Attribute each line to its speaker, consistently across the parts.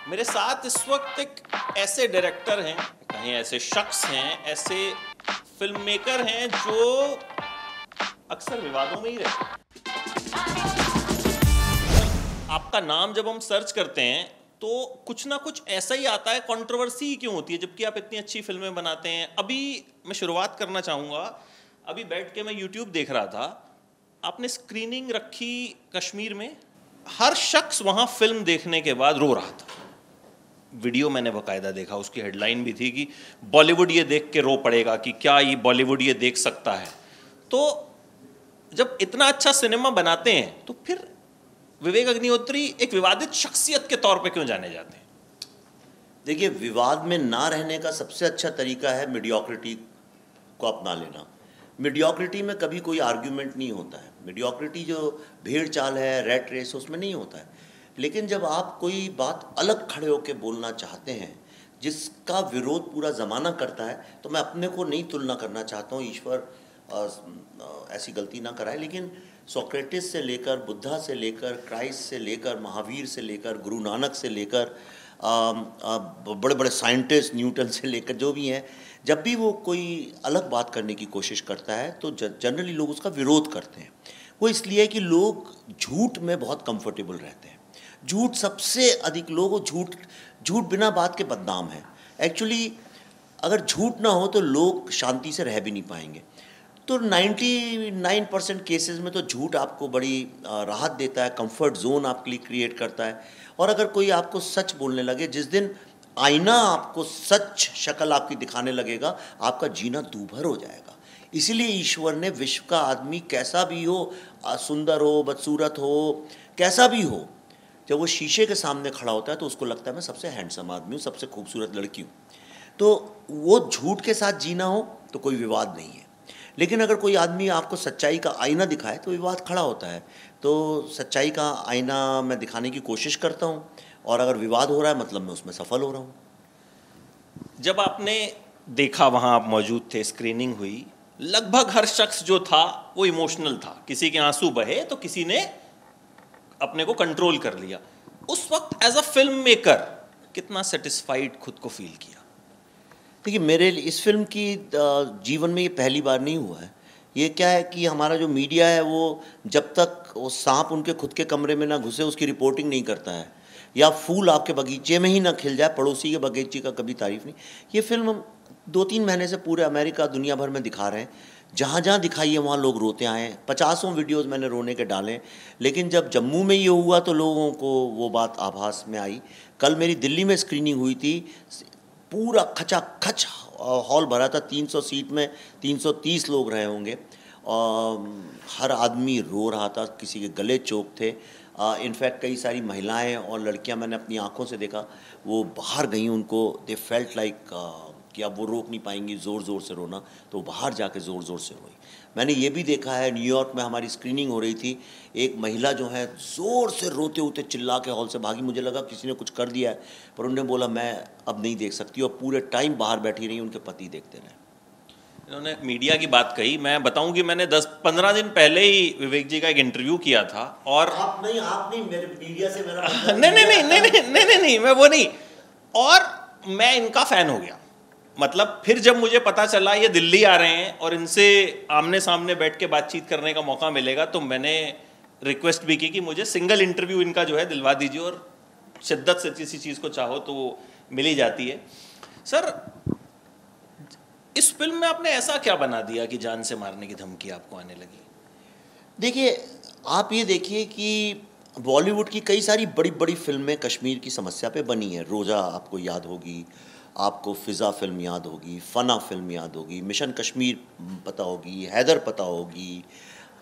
Speaker 1: मेरे साथ इस वक्त एक ऐसे डायरेक्टर हैं, कहीं ऐसे शख्स हैं, ऐसे फिल्म मेकर हैं जो अक्सर विवादों में ही रहते हैं। आपका नाम जब हम सर्च करते हैं तो कुछ ना कुछ ऐसा ही आता है, कंट्रोवर्सी क्यों होती है जबकि आप इतनी अच्छी फिल्में बनाते हैं। अभी मैं शुरुआत करना चाहूँगा, अभी बैठ के मैं यूट्यूब देख रहा था, आपने स्क्रीनिंग रखी कश्मीर में, हर शख्स वहाँ फिल्म देखने के बाद रो रहा था। वीडियो मैंने बाकायदा देखा, उसकी हेडलाइन भी थी कि बॉलीवुड ये देख के रो पड़ेगा कि क्या ये बॉलीवुड ये देख सकता है। तो जब इतना अच्छा सिनेमा बनाते हैं तो फिर विवेक अग्निहोत्री एक विवादित शख्सियत के तौर पे क्यों जाने जाते हैं?
Speaker 2: देखिए, विवाद में ना रहने का सबसे अच्छा तरीका है मीडियोक्रिटी को अपना लेना। मीडियोक्रिटी में कभी कोई आर्ग्यूमेंट नहीं होता है। मीडियोक्रिटी जो भेड़ चाल है, रेट रेस, उसमें नहीं होता है। लेकिन जब आप कोई बात अलग खड़े होकर बोलना चाहते हैं जिसका विरोध पूरा ज़माना करता है, तो मैं अपने को नहीं तुलना करना चाहता हूँ, ईश्वर ऐसी गलती ना कराए, लेकिन सोक्रेटिस से लेकर, बुद्धा से लेकर, क्राइस्ट से लेकर, महावीर से लेकर, गुरु नानक से लेकर, बड़े बड़े साइंटिस्ट, न्यूटन से लेकर, जो भी हैं, जब भी वो कोई अलग बात करने की कोशिश करता है तो जनरली लोग उसका विरोध करते हैं। वो इसलिए कि लोग झूठ में बहुत कंफर्टेबल रहते हैं। झूठ सबसे अधिक लोग, झूठ बिना बात के बदनाम है। एक्चुअली अगर झूठ ना हो तो लोग शांति से रह भी नहीं पाएंगे। तो 99% केसेस में तो झूठ आपको बड़ी राहत देता है, कंफर्ट जोन आपके लिए क्रिएट करता है। और अगर कोई आपको सच बोलने लगे, जिस दिन आईना आपको सच शक्ल आपकी दिखाने लगेगा, आपका जीना दूभर हो जाएगा। इसीलिए ईश्वर ने विश्व का आदमी कैसा भी हो, सुंदर हो, बदसूरत हो, कैसा भी हो, जब वो शीशे के सामने खड़ा होता है तो उसको लगता है मैं सबसे हैंडसम आदमी हूँ, सबसे खूबसूरत लड़की हूँ। तो वो झूठ के साथ जीना हो तो कोई विवाद नहीं है। लेकिन अगर कोई आदमी आपको सच्चाई का आईना दिखाए तो विवाद खड़ा होता है। तो सच्चाई का आईना मैं दिखाने की कोशिश करता हूँ, और अगर विवाद हो रहा है मतलब मैं उसमें सफल हो रहा हूँ।
Speaker 1: जब आपने देखा, वहाँ आप मौजूद थे, स्क्रीनिंग हुई, लगभग हर शख्स जो था वो इमोशनल था। किसी के आंसू बहे तो किसी ने अपने को कंट्रोल कर लिया। उस वक्त एज अ फिल्म मेकर कितना सेटिस्फाइड खुद को फील किया?
Speaker 2: देखिए, मेरे इस फिल्म की जीवन में ये पहली बार नहीं हुआ है। ये क्या है कि हमारा जो मीडिया है वो जब तक वो सांप उनके खुद के कमरे में ना घुसे उसकी रिपोर्टिंग नहीं करता है, या फूल आपके बगीचे में ही ना खिल जाए, पड़ोसी के बगीचे का कभी तारीफ नहीं। ये फिल्म हम 2-3 महीने से पूरे अमेरिका, दुनिया भर में दिखा रहे हैं। जहाँ जहाँ दिखाई है वहाँ लोग रोते आए हैं। 50 वीडियोस मैंने रोने के डाले। लेकिन जब जम्मू में ये हुआ तो लोगों को वो बात आभास में आई। कल मेरी दिल्ली में स्क्रीनिंग हुई थी, पूरा खचाखच हॉल भरा था। 300 सीट में 330 लोग रहे होंगे। हर आदमी रो रहा था, किसी के गले चौक थे। इनफैक्ट कई सारी महिलाएं और लड़कियां मैंने अपनी आंखों से देखा, वो बाहर गई, उनको दे फेल्ट लाइक कि अब वो रोक नहीं पाएंगी ज़ोर ज़ोर से रोना, तो बाहर जाके ज़ोर ज़ोर से रोई। मैंने ये भी देखा है, न्यूयॉर्क में हमारी स्क्रीनिंग हो रही थी, एक महिला जो है ज़ोर से रोते होते चिल्ला के हॉल से भागी। मुझे लगा किसी ने कुछ कर दिया है, पर उन्होंने बोला मैं अब नहीं देख सकती, और पूरे टाइम बाहर बैठी रही, उनके पति देखते रहे।
Speaker 1: इन्होंने मीडिया की बात कही। मैं बताऊं कि मैंने 10-15 दिन पहले ही विवेक जी का एक इंटरव्यू किया था। और
Speaker 2: आप नहीं, मेरे मीडिया से मेरा
Speaker 1: नहीं, मैं वो नहीं। और मैं इनका फ़ैन हो गया। मतलब फिर जब मुझे पता चला ये दिल्ली आ रहे हैं और इनसे आमने सामने बैठ के बातचीत करने का मौका मिलेगा, तो मैंने रिक्वेस्ट भी की कि मुझे सिंगल इंटरव्यू इनका जो है दिलवा दीजिए, और शिद्दत से किसी चीज़ को चाहो तो वो मिल ही जाती है। सर, इस फिल्म में आपने ऐसा क्या बना दिया कि जान से मारने की धमकी आपको आने लगी?
Speaker 2: देखिए, आप ये देखिए कि बॉलीवुड की कई सारी बड़ी बड़ी फिल्में कश्मीर की समस्या पे बनी है। रोज़ा आपको याद होगी, आपको फ़िज़ा फिल्म याद होगी, फ़ना फिल्म याद होगी, मिशन कश्मीर पता होगी, हैदर पता होगी,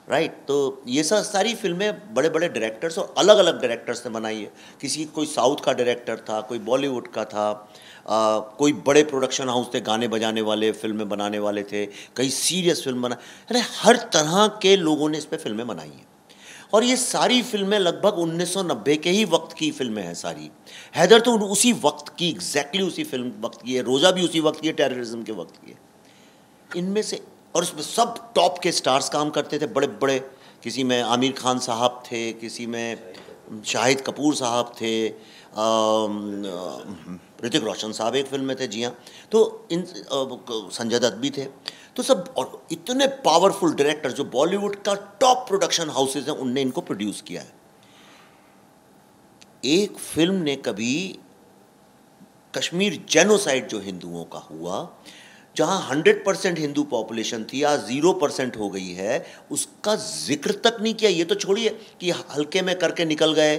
Speaker 2: राइट। तो ये सब सारी फिल्में बड़े बड़े डायरेक्टर्स और अलग अलग डायरेक्टर्स ने बनाई है। कोई साउथ का डायरेक्टर था, कोई बॉलीवुड का था, कोई बड़े प्रोडक्शन हाउस थे, गाने बजाने वाले, फिल्में बनाने वाले थे, कई सीरियस फिल्म बना, अरे हर तरह के लोगों ने इस पर फिल्में बनाई हैं। और ये सारी फिल्में लगभग 1990 के ही वक्त की फिल्में हैं सारी। हैदर तो उसी वक्त की, एग्जैक्टली उसी फिल्म वक्त की है। रोज़ा भी उसी वक्त की है, टेररिज्म के वक्त की है। इनमें से, और उसमें सब टॉप के स्टार्स काम करते थे, बड़े बड़े। किसी में आमिर खान साहब थे, किसी में शाहिद कपूर साहब थे, ऋतिक रोशन साहब एक फिल्म में थे, जी हाँ। तो इन संजय दत्त भी थे। तो सब और इतने पावरफुल डायरेक्टर जो बॉलीवुड का टॉप प्रोडक्शन हाउसेज हैं, उनने इनको प्रोड्यूस किया है। एक फिल्म ने कभी कश्मीर जेनोसाइड जो हिंदुओं का हुआ, जहां 100% हिंदू पॉपुलेशन थी, आज 0% हो गई है, उसका जिक्र तक नहीं किया। ये तो छोड़िए कि हल्के में करके निकल गए,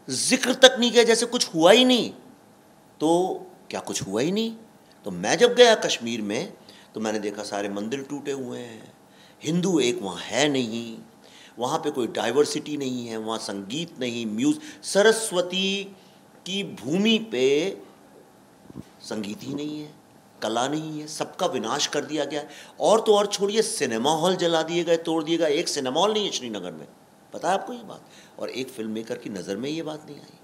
Speaker 2: जिक्र तक नहीं किया, जैसे कुछ हुआ ही नहीं। तो क्या कुछ हुआ ही नहीं? तो मैं जब गया कश्मीर में तो मैंने देखा सारे मंदिर टूटे हुए हैं, हिंदू एक वहाँ है नहीं, वहाँ पे कोई डाइवर्सिटी नहीं है, वहाँ संगीत नहीं, सरस्वती की भूमि पे संगीत ही नहीं है, कला नहीं है, सबका विनाश कर दिया गया है। और तो और छोड़िए, सिनेमा हॉल जला दिए गए, तोड़ दिए गए। एक सिनेमा हॉल नहीं है श्रीनगर में, पता है आपको ये बात? और एक फिल्म मेकर की नज़र में ये बात नहीं आई।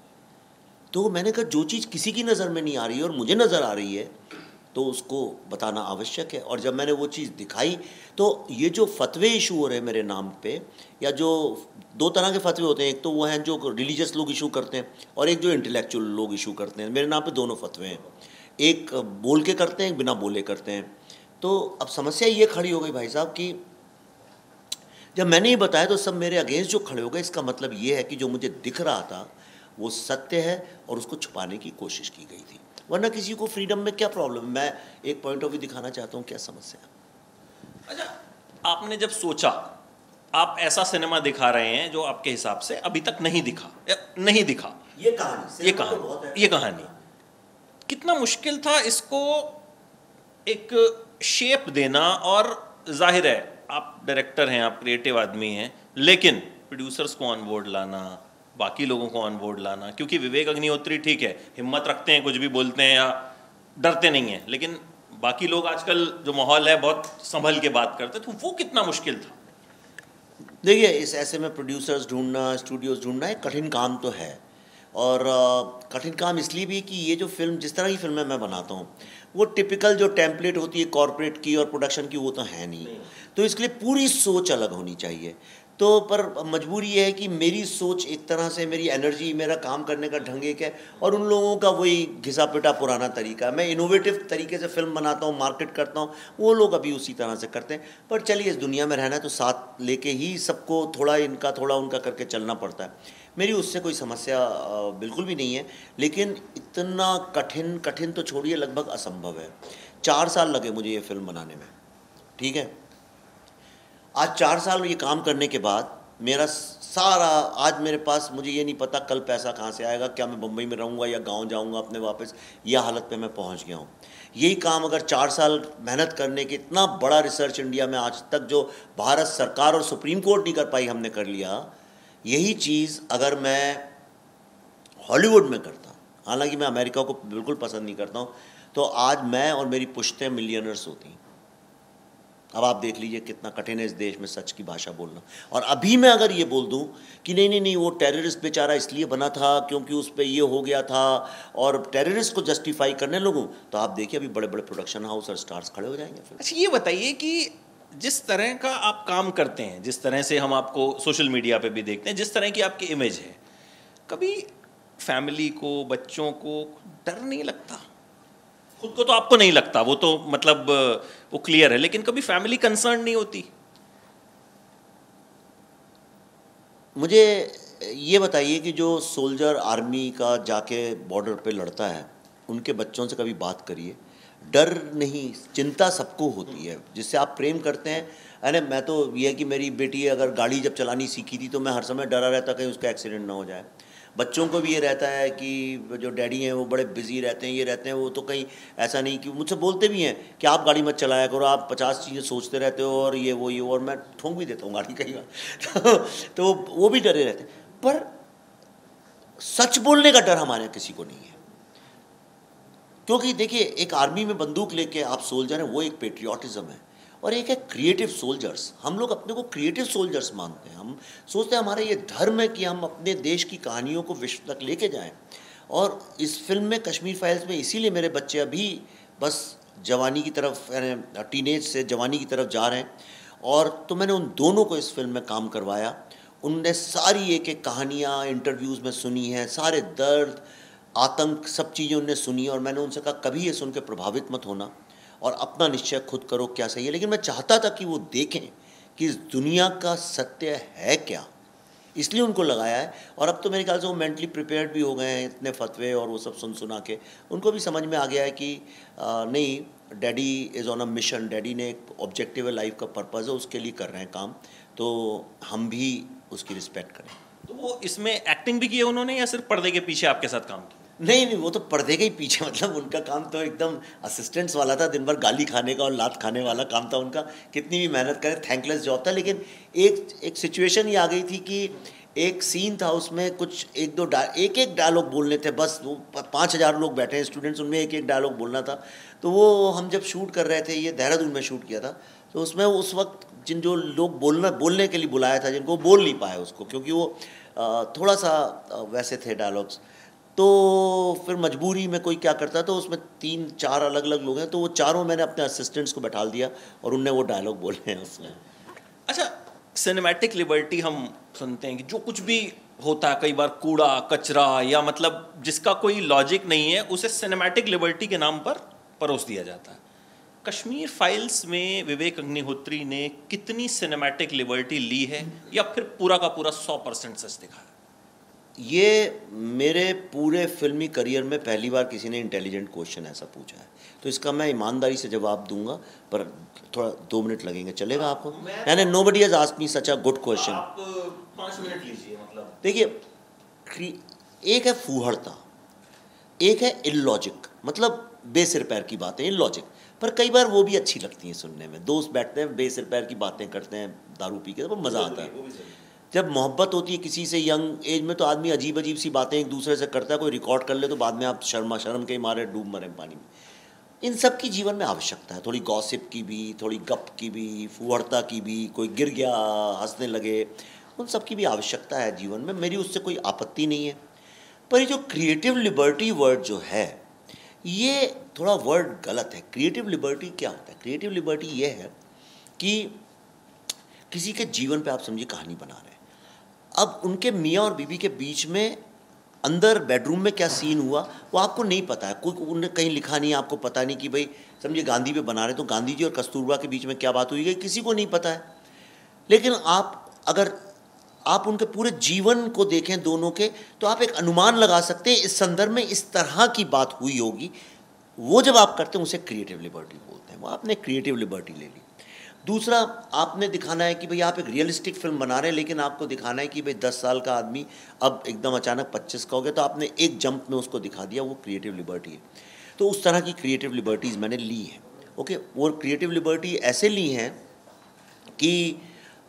Speaker 2: तो मैंने कहा जो चीज़ किसी की नज़र में नहीं आ रही है और मुझे नज़र आ रही है, तो उसको बताना आवश्यक है। और जब मैंने वो चीज़ दिखाई, तो ये जो फतवे इशू हो रहे हैं मेरे नाम पे, या जो 2 तरह के फतवे होते हैं, एक तो वो हैं जो रिलीजियस लोग इशू करते हैं, और एक जो इंटेलेक्चुअल लोग इशू करते हैं। मेरे नाम पे दोनों फतवे हैं, एक बोल के करते हैं, एक बिना बोले करते हैं। तो अब समस्या ये खड़ी हो गई भाई साहब कि जब मैंने ये बताया तो सब मेरे अगेंस्ट जो खड़े हो गए। इसका मतलब ये है कि जो मुझे दिख रहा था वो सत्य है और उसको छुपाने की कोशिश की गई थी। वरना किसी को फ्रीडम में क्या प्रॉब्लम? मैं एक पॉइंट ऑफ व्यू दिखाना चाहता हूँ, क्या समस्या है?
Speaker 1: अच्छा, आपने जब सोचा आप ऐसा सिनेमा दिखा रहे हैं जो आपके हिसाब से अभी तक नहीं दिखा,
Speaker 2: ये कहानी
Speaker 1: कितना मुश्किल था इसको एक शेप देना? और जाहिर है आप डायरेक्टर हैं, आप क्रिएटिव आदमी हैं, लेकिन प्रोड्यूसर्स को ऑन बोर्ड लाना, बाकी लोगों को ऑन बोर्ड लाना, क्योंकि विवेक अग्निहोत्री ठीक है, हिम्मत रखते हैं, कुछ भी बोलते हैं या डरते नहीं हैं, लेकिन बाकी लोग आजकल जो माहौल है बहुत संभल के बात करते, तो वो कितना मुश्किल था?
Speaker 2: देखिए, इस ऐसे में प्रोड्यूसर्स ढूंढना, स्टूडियोज़ ढूंढना एक कठिन काम तो है। और कठिन काम इसलिए भी कि ये जो फिल्म, जिस तरह की फिल्में मैं बनाता हूँ, वो टिपिकल जो टेम्पलेट होती है कॉर्पोरेट की और प्रोडक्शन की, वो तो है नहीं। तो इसके लिए पूरी सोच अलग होनी चाहिए। तो पर मजबूरी ये है कि मेरी सोच एक तरह से, मेरी एनर्जी, मेरा काम करने का ढंग एक है, और उन लोगों का वही घिसा पिटा पुराना तरीका है। मैं इनोवेटिव तरीके से फिल्म बनाता हूँ, मार्केट करता हूँ, वो लोग अभी उसी तरह से करते हैं। पर चलिए, इस दुनिया में रहना है तो साथ लेके ही सबको थोड़ा इनका थोड़ा उनका करके चलना पड़ता है। मेरी उससे कोई समस्या बिल्कुल भी नहीं है, लेकिन इतना कठिन तो छोड़िए, लगभग असंभव है। 4 साल लगे मुझे ये फिल्म बनाने में, ठीक है। आज 4 साल ये काम करने के बाद मेरा सारा, आज मेरे पास, मुझे ये नहीं पता कल पैसा कहाँ से आएगा, क्या मैं मुंबई में रहूँगा या गांव जाऊँगा अपने वापस, यह हालत पे मैं पहुँच गया हूँ। यही काम अगर 4 साल मेहनत करने के, इतना बड़ा रिसर्च इंडिया में आज तक जो भारत सरकार और सुप्रीम कोर्ट नहीं कर पाई, हमने कर लिया। यही चीज़ अगर मैं हॉलीवुड में करता, हालांकि मैं अमेरिका को बिल्कुल पसंद नहीं करता हूँ, तो आज मैं और मेरी पुश्तें मिलियनर्स होती। अब आप देख लीजिए कितना कठिन है इस देश में सच की भाषा बोलना। और अभी मैं अगर ये बोल दूं कि नहीं वो टेररिस्ट बेचारा इसलिए बना था क्योंकि उस पर ये हो गया था, और टेररिस्ट को जस्टिफाई करने लगूं, तो आप देखिए अभी बड़े बड़े प्रोडक्शन हाउस और स्टार्स खड़े हो जाएंगे फिर।
Speaker 1: अच्छा, ये बताइए कि जिस तरह का आप काम करते हैं, जिस तरह से हम आपको सोशल मीडिया पे भी देखते हैं, जिस तरह की आपकी इमेज है, कभी फैमिली को, बच्चों को डर नहीं लगता? खुद को तो आपको नहीं लगता, वो तो मतलब वो क्लियर है, लेकिन कभी फैमिली कंसर्न नहीं होती?
Speaker 2: मुझे ये बताइए कि जो सोल्जर आर्मी का जाके बॉर्डर पे लड़ता है, उनके बच्चों से कभी बात करिए। डर नहीं, चिंता सबको होती है जिससे आप प्रेम करते हैं। अरे मैं तो ये है कि मेरी बेटी अगर गाड़ी जब चलानी सीखी थी तो मैं हर समय डरा रहता कहीं उसका एक्सीडेंट ना हो जाए। बच्चों को भी ये रहता है कि जो डैडी हैं वो बड़े बिजी रहते हैं, ये रहते हैं, वो तो कहीं ऐसा नहीं कि मुझसे बोलते भी हैं कि आप गाड़ी मत चलाया करो, आप 50 चीज़ें सोचते रहते हो और ये वो, और मैं ठोंक भी देता हूँ गाड़ी कई बार। तो वो भी डरे रहते हैं। पर सच बोलने का डर हमारे यहाँ किसी को नहीं है, क्योंकि देखिए एक आर्मी में बंदूक लेके आप सोल्जर हैं, वो एक पेट्रियाटिज्म है, और एक है क्रिएटिव सोल्जर्स। हम लोग अपने को क्रिएटिव सोल्जर्स मानते हैं। हम सोचते हैं हमारा ये धर्म है कि हम अपने देश की कहानियों को विश्व तक लेके जाएं। और इस फिल्म में, कश्मीर फाइल्स में, इसीलिए मेरे बच्चे अभी बस जवानी की तरफ, यानी टीनेज से जवानी की तरफ जा रहे हैं। और तो मैंने उन दोनों को इस फिल्म में काम करवाया। उनने सारी एक एक कहानियाँ इंटरव्यूज़ में सुनी हैं, सारे दर्द, आतंक, सब चीज़ें उनने सुनी, और मैंने उनसे कहा कभी ये सुन के प्रभावित मत होना और अपना निश्चय खुद करो क्या सही है। लेकिन मैं चाहता था कि वो देखें कि इस दुनिया का सत्य है क्या, इसलिए उनको लगाया है। और अब तो मेरे ख्याल से वो मेंटली प्रिपेयर्ड भी हो गए हैं, इतने फतवे और वो सब सुन सुना के उनको भी समझ में आ गया है कि नहीं, daddy is on a mission, daddy ने एक ऑब्जेक्टिव है, लाइफ का पर्पज़ है, उसके लिए कर रहे हैं काम, तो हम भी उसकी रिस्पेक्ट करें।
Speaker 1: तो वो इसमें एक्टिंग भी की है उन्होंने या सिर्फ पर्दे के पीछे आपके साथ काम किया?
Speaker 2: नहीं नहीं, वो तो पर्दे के ही पीछे, मतलब उनका काम तो एकदम असिस्टेंट्स वाला था, दिन भर गाली खाने का और लात खाने वाला काम था उनका। कितनी भी मेहनत करे, थैंकलेस जॉब था। लेकिन एक सिचुएशन ही आ गई थी कि एक सीन था, उसमें कुछ एक एक डायलॉग बोलने थे बस। वो 5,000 लोग बैठे हैं स्टूडेंट्स, उनमें एक एक डायलॉग बोलना था। तो वो हम जब शूट कर रहे थे, ये देहरादून में शूट किया था, तो उसमें उस वक्त जो लोग बोलने के लिए बुलाया था, जिनको बोल नहीं पाए उसको, क्योंकि वो थोड़ा सा वैसे थे डायलॉग्स, तो फिर मजबूरी में कोई क्या करता, तो उसमें 3-4 अलग अलग लोग हैं, तो वो चारों मैंने अपने असिस्टेंट्स को बैठा दिया और उनने वो डायलॉग बोले हैं उसमें।
Speaker 1: अच्छा, सिनेमैटिक लिबर्टी हम सुनते हैं कि जो कुछ भी होता है, कई बार कूड़ा कचरा या मतलब जिसका कोई लॉजिक नहीं है, उसे सिनेमैटिक लिबर्टी के नाम पर परोस दिया जाता है। कश्मीर फाइल्स में विवेक अग्निहोत्री ने कितनी सिनेमैटिक लिबर्टी ली है, या फिर पूरा का पूरा 100% सच दिखाया?
Speaker 2: ये मेरे पूरे फिल्मी करियर में पहली बार किसी ने इंटेलिजेंट क्वेश्चन ऐसा पूछा है, तो इसका मैं ईमानदारी से जवाब दूंगा, पर थोड़ा 2 मिनट लगेंगे, चलेगा आपको? यानी nobody has asked me such a good question.
Speaker 1: आप 5 मिनट लीजिए। मतलब
Speaker 2: देखिए, एक है फूहड़ता, एक है इलॉजिक, मतलब बेसिर पैर की बातें, इलॉजिक, पर कई बार वो भी अच्छी लगती हैं सुनने में। दोस्त बैठते हैं, बेसिर पैर की बातें करते हैं दारू पी के, तो मज़ा आता है। जब मोहब्बत होती है किसी से यंग एज में, तो आदमी अजीब अजीब सी बातें एक दूसरे से करता है, कोई रिकॉर्ड कर ले तो बाद में आप शर्म के मारे डूब मरे पानी में। इन सब की जीवन में आवश्यकता है, थोड़ी गॉसिप की भी, थोड़ी गप की भी, फुहड़ता की भी, कोई गिर गया हंसने लगे, उन सब की भी आवश्यकता है जीवन में। मेरी उससे कोई आपत्ति नहीं है। पर ये जो क्रिएटिव लिबर्टी वर्ड जो है, ये थोड़ा वर्ड गलत है। क्रिएटिव लिबर्टी क्या होता है? क्रिएटिव लिबर्टी ये है कि किसी के जीवन पे आप समझिए कहानी बना रहे हैं, अब उनके मियाँ और बीवी के बीच में अंदर बेडरूम में क्या सीन हुआ वो आपको नहीं पता है, कोई उन्होंने कहीं लिखा नहीं है, आपको पता नहीं कि भाई समझिए गांधी पे बना रहे तो गांधी जी और कस्तूरबा के बीच में क्या बात हुई है, किसी को नहीं पता है। लेकिन अगर आप उनके पूरे जीवन को देखें दोनों के, तो आप एक अनुमान लगा सकते हैं इस संदर्भ में इस तरह की बात हुई होगी। वो जब आप करते हैं उसे क्रिएटिव लिबर्टी बोलते हैं। वो आपने क्रिएटिव लिबर्टी ले ली। दूसरा, आपने दिखाना है कि भाई आप एक रियलिस्टिक फिल्म बना रहे हैं, लेकिन आपको दिखाना है कि भाई 10 साल का आदमी अब एकदम अचानक 25 का हो गया, तो आपने एक जंप में उसको दिखा दिया, वो क्रिएटिव लिबर्टी है। तो उस तरह की क्रिएटिव लिबर्टीज़ मैंने ली हैं। ओके, वो क्रिएटिव लिबर्टी ऐसे ली हैं कि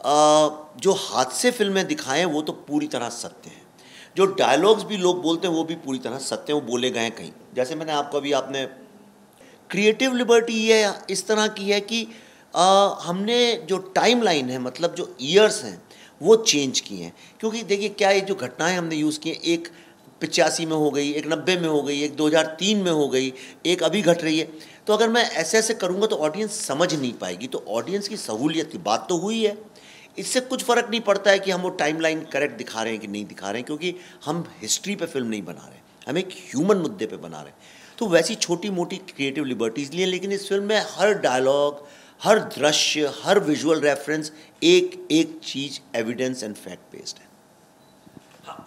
Speaker 2: जो हादसे फिल्में दिखाएं वो तो पूरी तरह सत्य हैं, जो डायलॉग्स भी लोग बोलते हैं वो भी पूरी तरह सत्य हैं, वो बोले गए हैं कहीं। जैसे मैंने आपको अभी आपने क्रिएटिव लिबर्टी ये इस तरह की है कि हमने जो टाइम लाइन है, मतलब जो ईयर्स हैं वो चेंज किए हैं। क्योंकि देखिए क्या, ये जो घटनाएं हमने यूज़ की हैं, एक 85 में हो गई, एक 90 में हो गई, एक 2003 में हो गई, एक अभी घट रही है। तो अगर मैं ऐसे ऐसे करूँगा तो ऑडियंस समझ नहीं पाएगी। तो ऑडियंस की सहूलियत की बात तो हुई है, इससे कुछ फ़र्क नहीं पड़ता है कि हम वो टाइम लाइन करेक्ट दिखा रहे हैं कि नहीं दिखा रहे हैं, क्योंकि हम हिस्ट्री पे फिल्म नहीं बना रहे, हम एक ह्यूमन मुद्दे पे बना रहे हैं। तो वैसी छोटी मोटी क्रिएटिव लिबर्टीज़ लिए, लेकिन इस फिल्म में हर डायलॉग, हर दृश्य, हर विजुअल रेफरेंस एक एक चीज़ एविडेंस एंड फैक्ट बेस्ड है।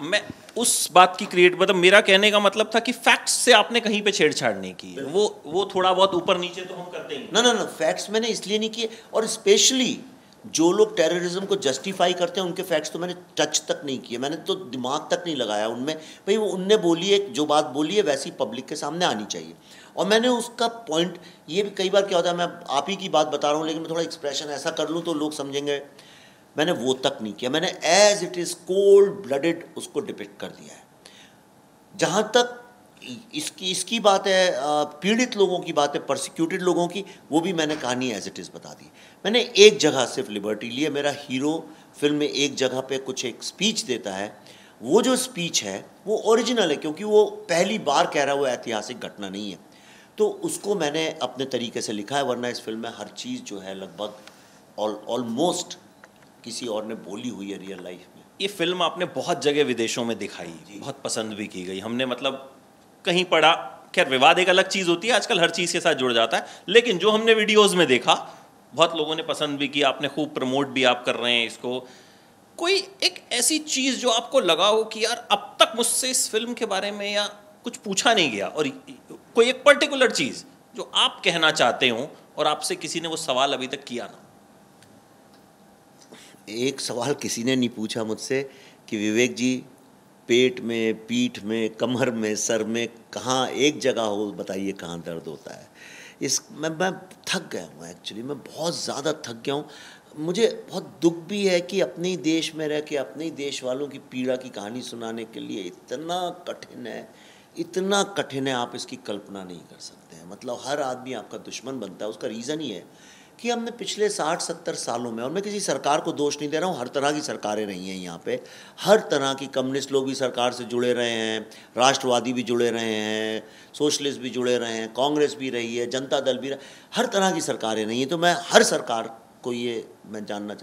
Speaker 1: मैं उस बात की मतलब मेरा कहने का मतलब था कि फैक्ट्स से आपने कहीं पे छेड़छाड़ नहीं की। वो थोड़ा बहुत ऊपर नीचे तो हम करते ही।
Speaker 2: ना, फैक्ट्स मैंने इसलिए नहीं किए, और स्पेशली जो लोग टेररिज्म को जस्टिफाई करते हैं उनके फैक्ट्स तो मैंने टच तक नहीं किए, मैंने तो दिमाग तक नहीं लगाया उनमें। भाई वो उनने बोली है, जो बात बोली है वैसी पब्लिक के सामने आनी चाहिए। और मैंने उसका पॉइंट, ये भी कई बार क्या होता है, मैं आप ही की बात बता रहा हूँ लेकिन मैं थोड़ा एक्सप्रेशन ऐसा कर लूँ तो लोग समझेंगे, मैंने वो तक नहीं किया। मैंने as it is cold blooded उसको डिपिक्ट कर दिया है। जहाँ तक इसकी बात है, पीड़ित लोगों की बात है, परसिक्यूटेड लोगों की, वो भी मैंने कहानी एज इट इज़ बता दी। मैंने एक जगह सिर्फ लिबर्टी ली है। मेरा हीरो फिल्म में एक जगह पे कुछ एक स्पीच देता है, वो जो स्पीच है वो ओरिजिनल है, क्योंकि वो पहली बार कह रहा है, वो ऐतिहासिक घटना नहीं है, तो उसको मैंने अपने तरीके से लिखा है। वरना इस फिल्म में हर चीज़ जो है लगभग ऑलमोस्ट किसी और ने बोली हुई है रियल लाइफ में।
Speaker 1: ये फिल्म आपने बहुत जगह विदेशों में दिखाई, बहुत पसंद भी की गई, हमने मतलब कहीं पढ़ा, खैर विवाद एक अलग चीज़ होती है, आजकल हर चीज़ के साथ जुड़ जाता है, लेकिन जो हमने वीडियोस में देखा बहुत लोगों ने पसंद भी किया, आपने खूब प्रमोट भी आप कर रहे हैं इसको। कोई एक ऐसी चीज़ जो आपको लगा हो कि यार अब तक मुझसे इस फिल्म के बारे में या कुछ पूछा नहीं गया, और कोई एक पर्टिकुलर चीज़ जो आप कहना चाहते हो और आपसे किसी ने वो सवाल अभी तक किया ना?
Speaker 2: एक सवाल किसी ने नहीं पूछा मुझसे कि विवेक जी पेट में, पीठ में, कमर में, सर में कहाँ एक जगह हो बताइए कहाँ दर्द होता है। मैं थक गया हूँ, एक्चुअली मैं बहुत ज़्यादा थक गया हूँ। मुझे बहुत दुख भी है कि अपने ही देश में रह के अपने ही देश वालों की पीड़ा की कहानी सुनाने के लिए इतना कठिन है, इतना कठिन है, आप इसकी कल्पना नहीं कर सकते हैं। मतलब हर आदमी आपका दुश्मन बनता है। उसका रीज़न ही है कि हमने पिछले 60-70 सालों में, और मैं किसी सरकार को दोष नहीं दे रहा हूँ, हर तरह की सरकारें रही हैं यहाँ पे, हर तरह की, कम्युनिस्ट लोग भी सरकार से जुड़े रहे हैं, राष्ट्रवादी भी जुड़े रहे हैं, सोशलिस्ट भी जुड़े रहे हैं, कांग्रेस भी रही है, जनता दल भी रहा, हर तरह की सरकारें रही हैं। तो मैं हर सरकार को ये मैं जानना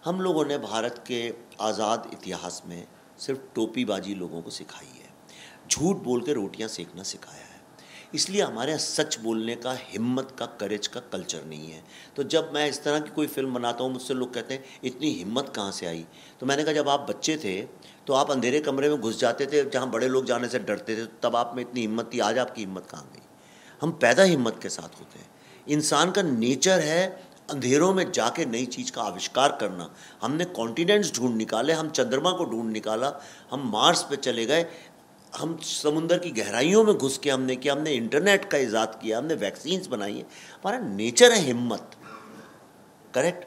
Speaker 2: हम लोगों ने भारत के आज़ाद इतिहास में सिर्फ टोपीबाजी लोगों को सिखाई है, झूठ बोल के रोटियाँ सेकना सिखाया है। इसलिए हमारे यहाँ सच बोलने का, हिम्मत का, करेज का कल्चर नहीं है। तो जब मैं इस तरह की कोई फिल्म बनाता हूँ, मुझसे लोग कहते हैं इतनी हिम्मत कहाँ से आई? तो मैंने कहा जब आप बच्चे थे तो आप अंधेरे कमरे में घुस जाते थे जहाँ बड़े लोग जाने से डरते थे, तब आप में इतनी हिम्मत थी। आज आपकी हिम्मत कहाँ गई? हम पैदा हिम्मत के साथ होते हैं। इंसान का नेचर है अंधेरों में जाके नई चीज़ का आविष्कार करना। हमने कॉन्टिनेंट्स ढूंढ निकाले, हम चंद्रमा को ढूंढ निकाला, हम मार्स पे चले गए, हम समुंदर की गहराइयों में घुस के हमने किया, हमने इंटरनेट का इजाद किया, हमने वैक्सीन्स बनाई है। हमारा नेचर है हिम्मत, करेक्ट।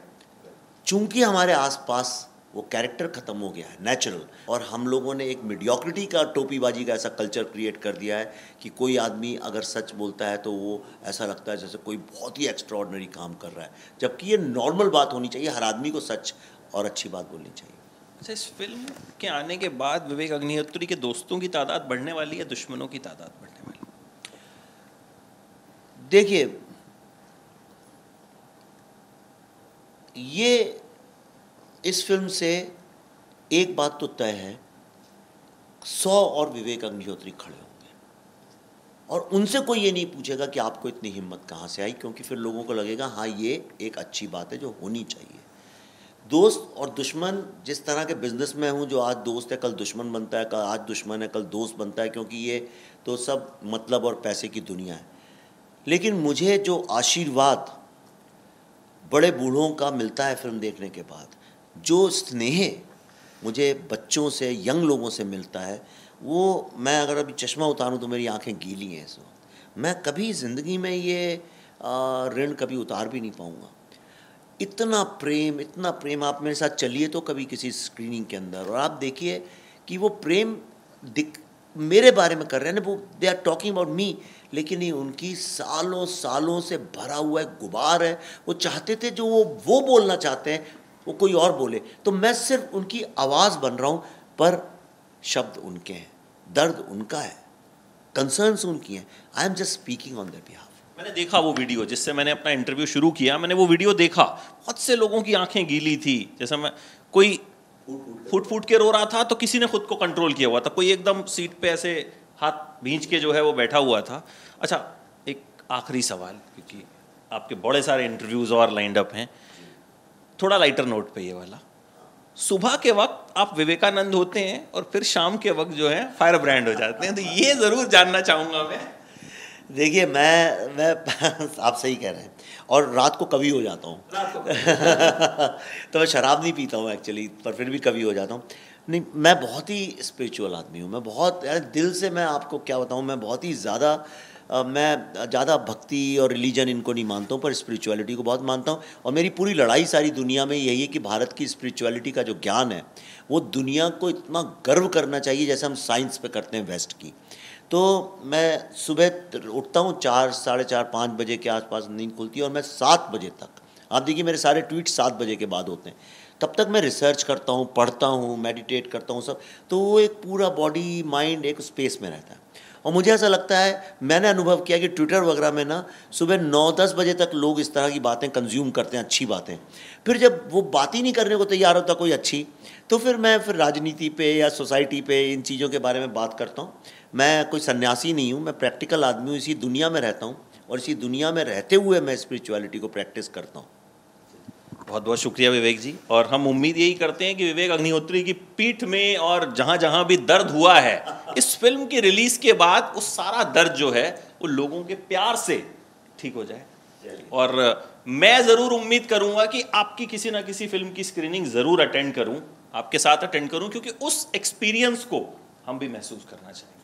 Speaker 2: चूंकि हमारे आसपास वो कैरेक्टर ख़त्म हो गया है, नेचुरल, और हम लोगों ने एक मीडियोक्रिटी का, टोपीबाजी का ऐसा कल्चर क्रिएट कर दिया है कि कोई आदमी अगर सच बोलता है तो वो ऐसा लगता है जैसे कोई बहुत ही एक्स्ट्रॉर्डनरी काम कर रहा है, जबकि ये नॉर्मल बात होनी चाहिए। हर आदमी को सच और अच्छी बात बोलनी चाहिए।
Speaker 1: अच्छा, इस फिल्म के आने के बाद विवेक अग्निहोत्री के दोस्तों की तादाद बढ़ने वाली है, दुश्मनों की तादाद बढ़ने वाली?
Speaker 2: देखिए, ये इस फिल्म से एक बात तो तय है, 100 और विवेक अग्निहोत्री खड़े होंगे और उनसे कोई ये नहीं पूछेगा कि आपको इतनी हिम्मत कहाँ से आई, क्योंकि फिर लोगों को लगेगा हाँ ये एक अच्छी बात है जो होनी चाहिए। दोस्त और दुश्मन, जिस तरह के बिजनेस में हूँ, जो आज दोस्त है कल दुश्मन बनता है, आज दुश्मन है कल दोस्त बनता है, क्योंकि ये तो सब मतलब और पैसे की दुनिया है। लेकिन मुझे जो आशीर्वाद बड़े बूढ़ों का मिलता है फिल्म देखने के बाद, जो स्नेह मुझे बच्चों से, यंग लोगों से मिलता है, वो मैं अगर अभी चश्मा उतारूं तो मेरी आंखें गीली हैं इस वक्त। मैं कभी ज़िंदगी में ये ऋण कभी उतार भी नहीं पाऊंगा। इतना प्रेम, इतना प्रेम। आप मेरे साथ चलिए तो कभी किसी स्क्रीनिंग के अंदर, और आप देखिए कि वो प्रेम मेरे बारे में कर रहे हैं ना, वो they are talking about me, लेकिन ये उनकी सालों सालों से भरा हुआ एक गुबार है। वो चाहते थे जो वो बोलना चाहते हैं वो कोई और बोले, तो मैं सिर्फ उनकी आवाज़ बन रहा हूँ, पर शब्द उनके हैं, दर्द उनका है, कंसर्न्स उनकी हैं। I am just speaking on their behalf.
Speaker 1: मैंने देखा वो वीडियो, जिससे मैंने अपना इंटरव्यू शुरू किया, मैंने वो वीडियो देखा, बहुत से लोगों की आंखें गीली थी। जैसे मैं, कोई फुट फुट के रो रहा था तो किसी ने खुद को कंट्रोल किया हुआ था, कोई एकदम सीट पे ऐसे हाथ भींच के जो है वो बैठा हुआ था। अच्छा, एक आखिरी सवाल, क्योंकि आपके बड़े सारे इंटरव्यूज़ और लाइंड अप हैं, थोड़ा लाइटर नोट पे ये वाला। सुबह के वक्त आप विवेकानंद होते हैं और फिर शाम के वक्त जो है फायर ब्रांड हो जाते हैं, तो ये ज़रूर जानना चाहूँगा मैं।
Speaker 2: देखिए, मैं आप सही कह रहे हैं, और रात को कवि हो जाता हूँ तो मैं शराब नहीं पीता हूँ एक्चुअली, पर फिर भी कवि हो जाता हूँ। नहीं, मैं बहुत ही स्पिरिचुअल आदमी हूँ। मैं बहुत, यार दिल से, मैं आपको क्या बताऊँ, मैं बहुत ही ज़्यादा, मैं ज़्यादा भक्ति और रिलीजन इनको नहीं मानता हूँ, पर स्पिरिचुअलिटी को बहुत मानता हूँ। और मेरी पूरी लड़ाई सारी दुनिया में यही है कि भारत की स्पिरिचुअलिटी का जो ज्ञान है वो दुनिया को इतना गर्व करना चाहिए जैसे हम साइंस पे करते हैं वेस्ट की। तो मैं सुबह उठता हूँ 4, साढ़े 4, 5 बजे के आसपास नींद खुलती है, और मैं 7 बजे तक, आप देखिए मेरे सारे ट्वीट 7 बजे के बाद होते हैं, तब तक मैं रिसर्च करता हूँ, पढ़ता हूँ, मेडिटेट करता हूँ सब। तो वो एक पूरा बॉडी माइंड एक स्पेस में रहता है। और मुझे ऐसा लगता है, मैंने अनुभव किया कि ट्विटर वगैरह में ना सुबह 9-10 बजे तक लोग इस तरह की बातें कंज्यूम करते हैं, अच्छी बातें। फिर जब वो बात ही नहीं करने को तैयार होता कोई अच्छी, तो फिर मैं राजनीति पे या सोसाइटी पे इन चीज़ों के बारे में बात करता हूँ। मैं कोई सन्यासी नहीं हूँ, मैं प्रैक्टिकल आदमी हूँ, इसी दुनिया में रहता हूँ और इसी दुनिया में रहते हुए मैं स्पिरिचुअलिटी को प्रैक्टिस करता हूँ।
Speaker 1: बहुत बहुत शुक्रिया विवेक जी, और हम उम्मीद यही करते हैं कि विवेक अग्निहोत्री की पीठ में और जहाँ जहाँ भी दर्द हुआ है इस फिल्म की रिलीज के बाद वो सारा दर्द जो है वो लोगों के प्यार से ठीक हो जाए। और मैं ज़रूर उम्मीद करूँगा कि आपकी किसी ना किसी फिल्म की स्क्रीनिंग ज़रूर अटेंड करूँ, आपके साथ अटेंड करूँ, क्योंकि उस एक्सपीरियंस को हम भी महसूस करना चाहेंगे।